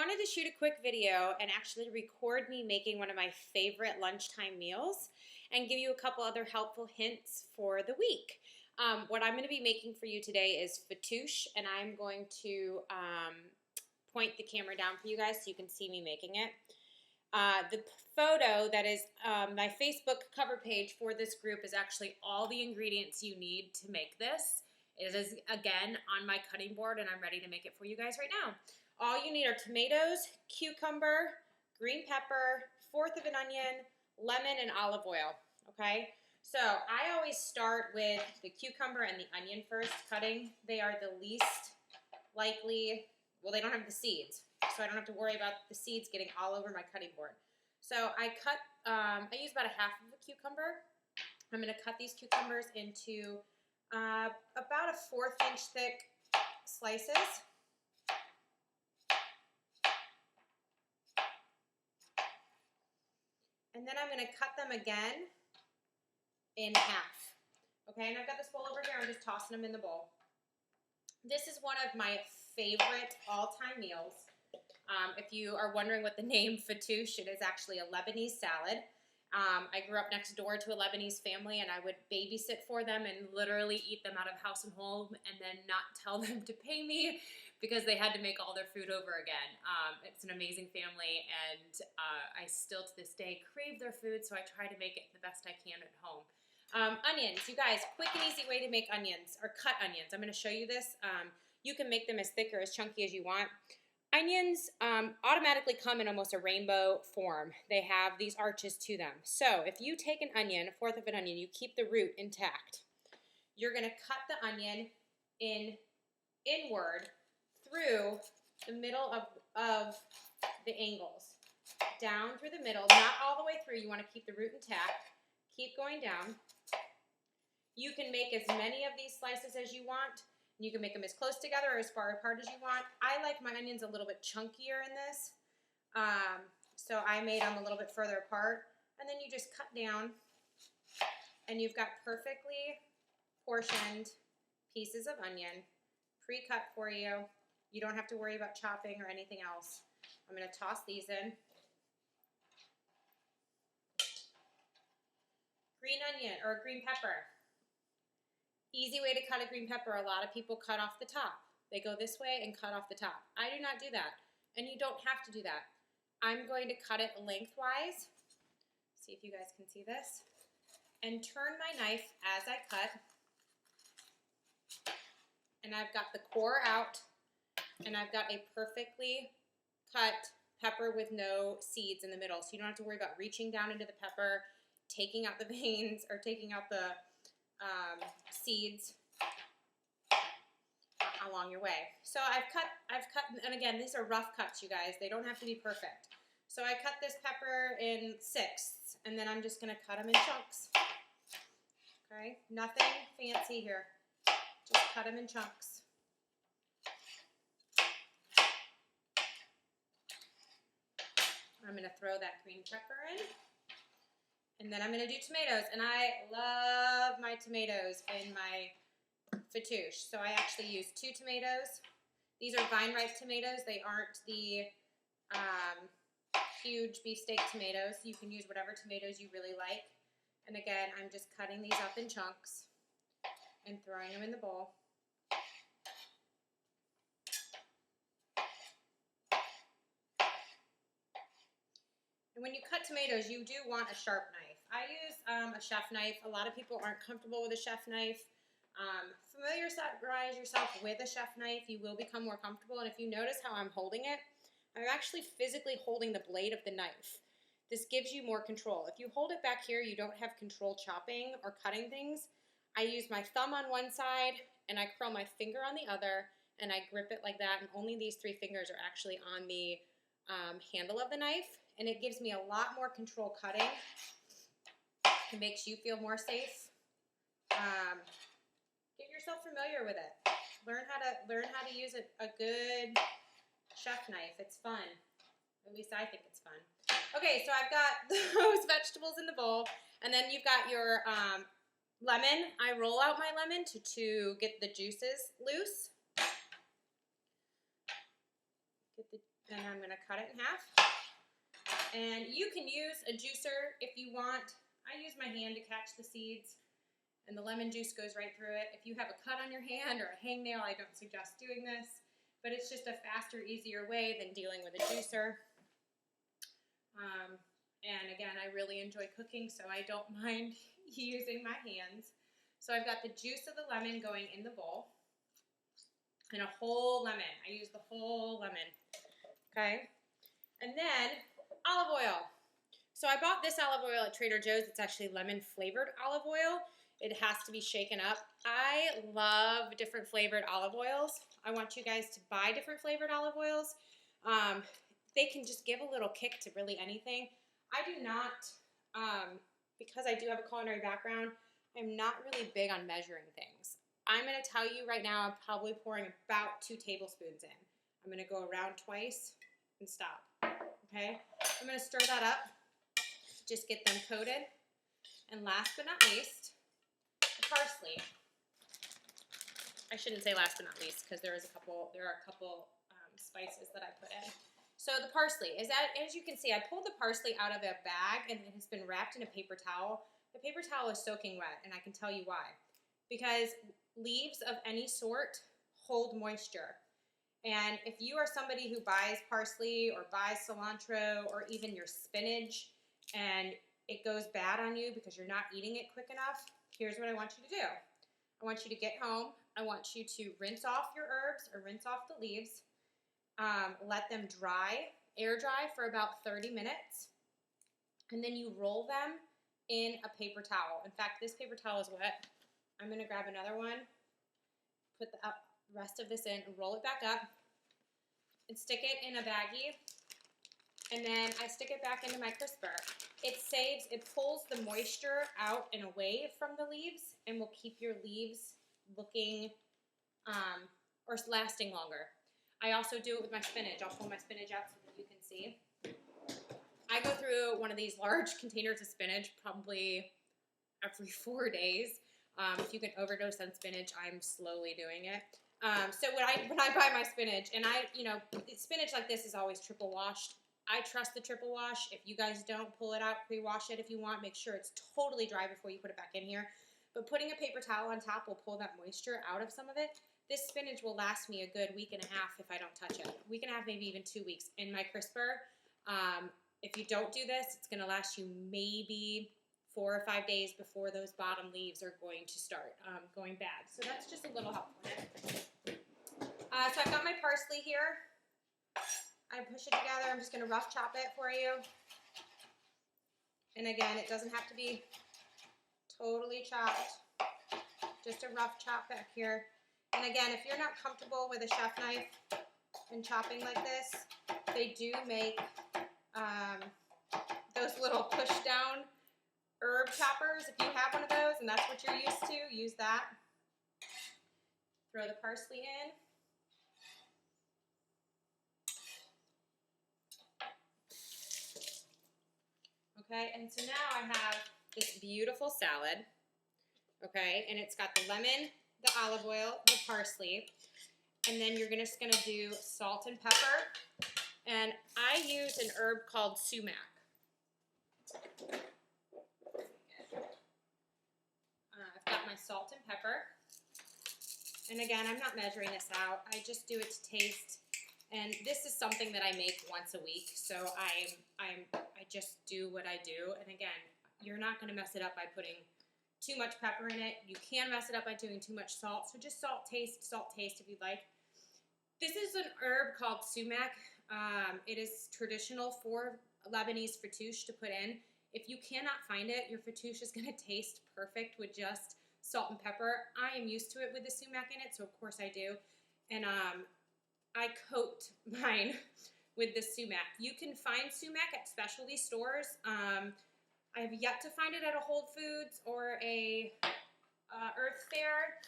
wanted to shoot a quick video and actually record me making one of my favorite lunchtime meals and give you a couple other helpful hints for the week. What I'm going to be making for you today is Fatoosh, and I'm going to point the camera down for you guys so you can see me making it. The photo that is my Facebook cover page for this group is actually all the ingredients you need to make this. It is, again, on my cutting board, and I'm ready to make it for you guys right now. All you need are tomatoes, cucumber, green pepper, fourth of an onion, lemon, and olive oil, okay? So I always start with the cucumber and the onion first, cutting. They are the least likely, well, they don't have the seeds, so I don't have to worry about the seeds getting all over my cutting board. So I use about a half of a cucumber. I'm gonna cut these cucumbers into about a 1/4 inch thick slices. And then I'm going to cut them again in half. Okay, and I've got this bowl over here. I'm just tossing them in the bowl. This is one of my favorite all-time meals. If you are wondering what the name Fatoosh, it is actually a Lebanese salad. I grew up next door to a Lebanese family, and I would babysit for them and literally eat them out of house and home and then not tell them to pay me because they had to make all their food over again. It's an amazing family, and I still to this day crave their food, so I try to make it the best I can at home. Onions, you guys, quick and easy way to make onions, or cut onions. I'm going to show you this. You can make them as thick or as chunky as you want. Onions automatically come in almost a rainbow form. They have these arches to them. So if you take an onion, a 1/4 of an onion, you keep the root intact. You're going to cut the onion inward through the middle of the angles. Down through the middle, not all the way through. You want to keep the root intact. Keep going down. You can make as many of these slices as you want. You can make them as close together or as far apart as you want. I like my onions a little bit chunkier in this, so I made them a little bit further apart. And then you just cut down, and you've got perfectly portioned pieces of onion, pre-cut for you. You don't have to worry about chopping or anything else. I'm going to toss these in. Green onion or green pepper. Easy way to cut a green pepper. A lot of people cut off the top. They go this way and cut off the top. I do not do that, and you don't have to do that. I'm going to cut it lengthwise. See if you guys can see this. And turn my knife as I cut. And I've got the core out, and I've got a perfectly cut pepper with no seeds in the middle. So you don't have to worry about reaching down into the pepper, taking out the veins, or taking out the seeds along your way. So I've cut, and again, these are rough cuts, you guys. They don't have to be perfect. So I cut this pepper in 6ths, and then I'm just going to cut them in chunks. Okay, nothing fancy here. Just cut them in chunks. I'm going to throw that green pepper in. And then I'm going to do tomatoes, and I love my tomatoes in my Fatoosh. So I actually use 2 tomatoes. These are vine-ripe tomatoes. They aren't the huge beefsteak tomatoes. You can use whatever tomatoes you really like. And again, I'm just cutting these up in chunks and throwing them in the bowl. And when you cut tomatoes, you do want a sharp knife. I use a chef knife. A lot of people aren't comfortable with a chef knife. Familiarize yourself with a chef knife. You will become more comfortable. And if you notice how I'm holding it, I'm actually physically holding the blade of the knife. This gives you more control. If you hold it back here, you don't have control chopping or cutting things. I use my thumb on one side, and I curl my finger on the other, and I grip it like that. And only these 3 fingers are actually on the handle of the knife. And it gives me a lot more control cutting. It makes you feel more safe. Get yourself familiar with it. Learn how to use a good chef knife. It's fun. At least I think it's fun. Okay, so I've got those vegetables in the bowl, and then you've got your lemon. I roll out my lemon to get the juices loose. Then I'm gonna cut it in half. And you can use a juicer if you want. I use my hand to catch the seeds, and the lemon juice goes right through it. If you have a cut on your hand or a hangnail, I don't suggest doing this, but it's just a faster, easier way than dealing with a juicer. And again, I really enjoy cooking, so I don't mind using my hands. So I've got the juice of the lemon going in the bowl, and a whole lemon. I use the whole lemon, okay? And then olive oil. So I bought this olive oil at Trader Joe's. It's actually lemon flavored olive oil. It has to be shaken up. I love different flavored olive oils. I want you guys to buy different flavored olive oils. They can just give a little kick to really anything. I do not, because I do have a culinary background, I'm not really big on measuring things. I'm going to tell you right now, I'm probably pouring about 2 tablespoons in. I'm going to go around twice and stop, okay? I'm going to stir that up, just get them coated. And last but not least, the parsley. I shouldn't say last but not least, because there are a couple spices that I put in. So the parsley is that, as you can see, I pulled the parsley out of a bag and it has been wrapped in a paper towel. The paper towel is soaking wet, and I can tell you why. Because leaves of any sort hold moisture. And if you are somebody who buys parsley or buys cilantro or even your spinach and it goes bad on you because you're not eating it quick enough, here's what I want you to do. I want you to get home. I want you to rinse off your herbs or rinse off the leaves. Let them dry, air dry for about 30 minutes. And then you roll them in a paper towel. In fact, this paper towel is wet. I'm going to grab another one, put the rest of this in, and roll it back up, and stick it in a baggie. And then I stick it back into my crisper. It pulls the moisture out and away from the leaves and will keep your leaves looking or lasting longer. I also do it with my spinach. I'll pull my spinach out so that you can see. I go through one of these large containers of spinach probably every 4 days. If you can overdose on spinach, I'm slowly doing it. So when I buy my spinach, and spinach like this is always triple washed. I trust the triple wash. If you guys don't, pull it out, pre-wash it if you want. Make sure it's totally dry before you put it back in here. But putting a paper towel on top will pull that moisture out of some of it. This spinach will last me a good week and a half if I don't touch it. A week and a half, maybe even 2 weeks in my crisper. If you don't do this, it's going to last you maybe 4 or 5 days before those bottom leaves are going to start going bad. So that's just a little helpful. So I've got my parsley here. I push it together. I'm just going to rough chop it for you. And again, it doesn't have to be totally chopped. Just a rough chop back here. And again, if you're not comfortable with a chef knife and chopping like this, they do make those little push down herb choppers. If you have one of those and that's what you're used to, use that. Throw the parsley in. Okay, and so now I have this beautiful salad, okay, and it's got the lemon, the olive oil, the parsley, and then you're just going to do salt and pepper, and I use an herb called sumac. I've got my salt and pepper, and again, I'm not measuring this out. I just do it to taste. And this is something that I make once a week, so I just do what I do. And again, you're not going to mess it up by putting too much pepper in it. You can mess it up by doing too much salt. So just salt taste if you'd like. This is an herb called sumac. It is traditional for Lebanese fatoosh to put in. If you cannot find it, your fatoosh is going to taste perfect with just salt and pepper. I am used to it with the sumac in it, so of course I do. And I coat mine with the sumac. You can find sumac at specialty stores. I have yet to find it at a Whole Foods or a Earth Fare.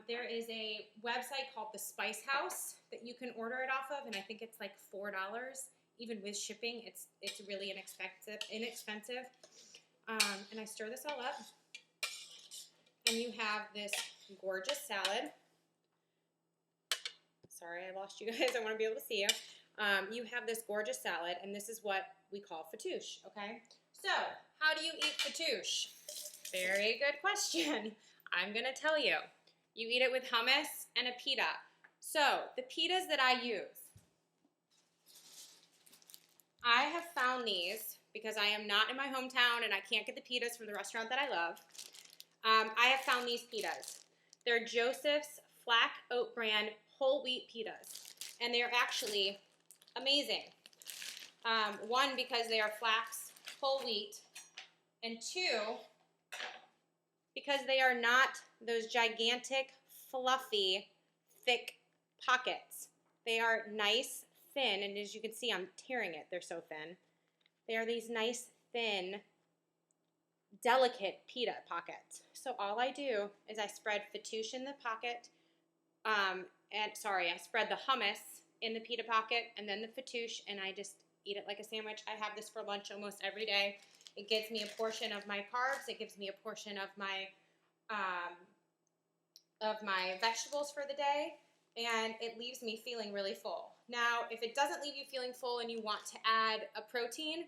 There is a website called the Spice House that you can order it off of, and I think it's like $4. Even with shipping, it's really inexpensive. And I stir this all up, and you have this gorgeous salad. Sorry, I lost you guys. I want to be able to see you. you have this gorgeous salad, and this is what we call fatouche, okay? So, how do you eat fatouche? Very good question. I'm going to tell you. You eat it with hummus and a pita. So, the pitas that I use, I have found these because I am not in my hometown and I can't get the pitas from the restaurant that I love. I have found these pitas. They're Joseph's Flack Oat Brand whole wheat pitas, and they're actually amazing. One, because they are flax whole wheat, and two, because they are not those gigantic, fluffy, thick pockets. They are nice, thin, and as you can see, I'm tearing it. They're so thin. They are these nice, thin, delicate pita pockets. So all I do is I spread fatouche in the pocket, I spread the hummus in the pita pocket and then the fatouche, and I just eat it like a sandwich. I have this for lunch almost every day. It gives me a portion of my carbs. It gives me a portion of my vegetables for the day, and it leaves me feeling really full. Now, if it doesn't leave you feeling full and you want to add a protein,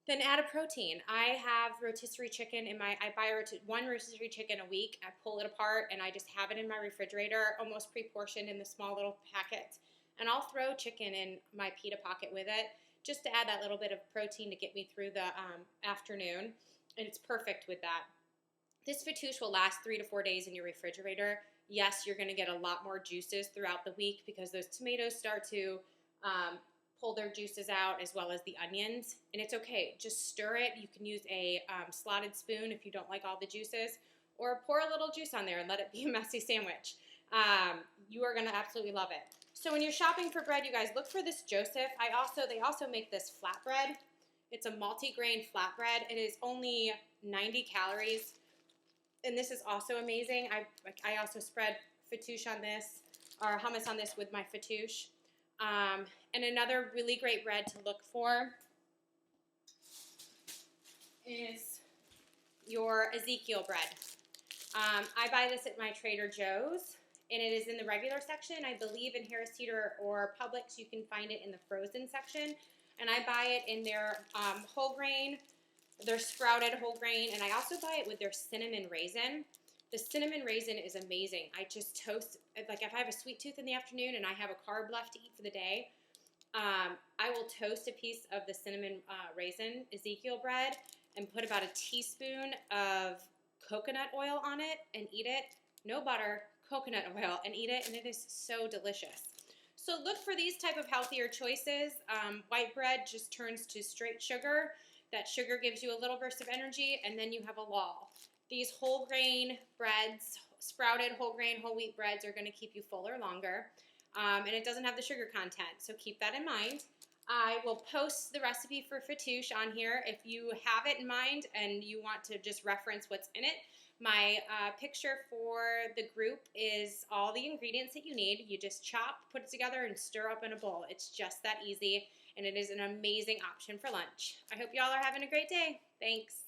then add a protein. I have rotisserie chicken I buy one rotisserie chicken a week. I pull it apart and I just have it in my refrigerator, almost pre-portioned in the small little packets. And I'll throw chicken in my pita pocket with it just to add that little bit of protein to get me through the afternoon. And it's perfect with that. This fatouche will last 3 to 4 days in your refrigerator. Yes, you're going to get a lot more juices throughout the week because those tomatoes start to pull their juices out, as well as the onions, and it's okay. Just stir it. You can use a slotted spoon if you don't like all the juices, or pour a little juice on there and let it be a messy sandwich. You are going to absolutely love it. So when you're shopping for bread, you guys, look for this Joseph. They also make this flatbread. It's a multi-grain flatbread. It is only 90 calories, and this is also amazing. I also spread fatouche on this, or hummus on this with my fatouche. And another really great bread to look for is your Ezekiel bread. I buy this at my Trader Joe's, and it is in the regular section. I believe in Harris Teeter or Publix you can find it in the frozen section. And I buy it in their whole grain, their sprouted whole grain, and I also buy it with their cinnamon raisin. The cinnamon raisin is amazing. I just toast, like if I have a sweet tooth in the afternoon and I have a carb left to eat for the day, I will toast a piece of the cinnamon raisin Ezekiel bread and put about a teaspoon of coconut oil on it and eat it. No butter, coconut oil, and eat it, and it is so delicious. So look for these type of healthier choices. White bread just turns to straight sugar. That sugar gives you a little burst of energy, and then you have a lull. These whole grain breads, sprouted whole grain, whole wheat breads are going to keep you fuller longer. And it doesn't have the sugar content, so keep that in mind. I will post the recipe for fatouche on here if you have it in mind and you want to just reference what's in it. My picture for the group is all the ingredients that you need. You just chop, put it together, and stir up in a bowl. It's just that easy, and it is an amazing option for lunch. I hope y'all are having a great day. Thanks.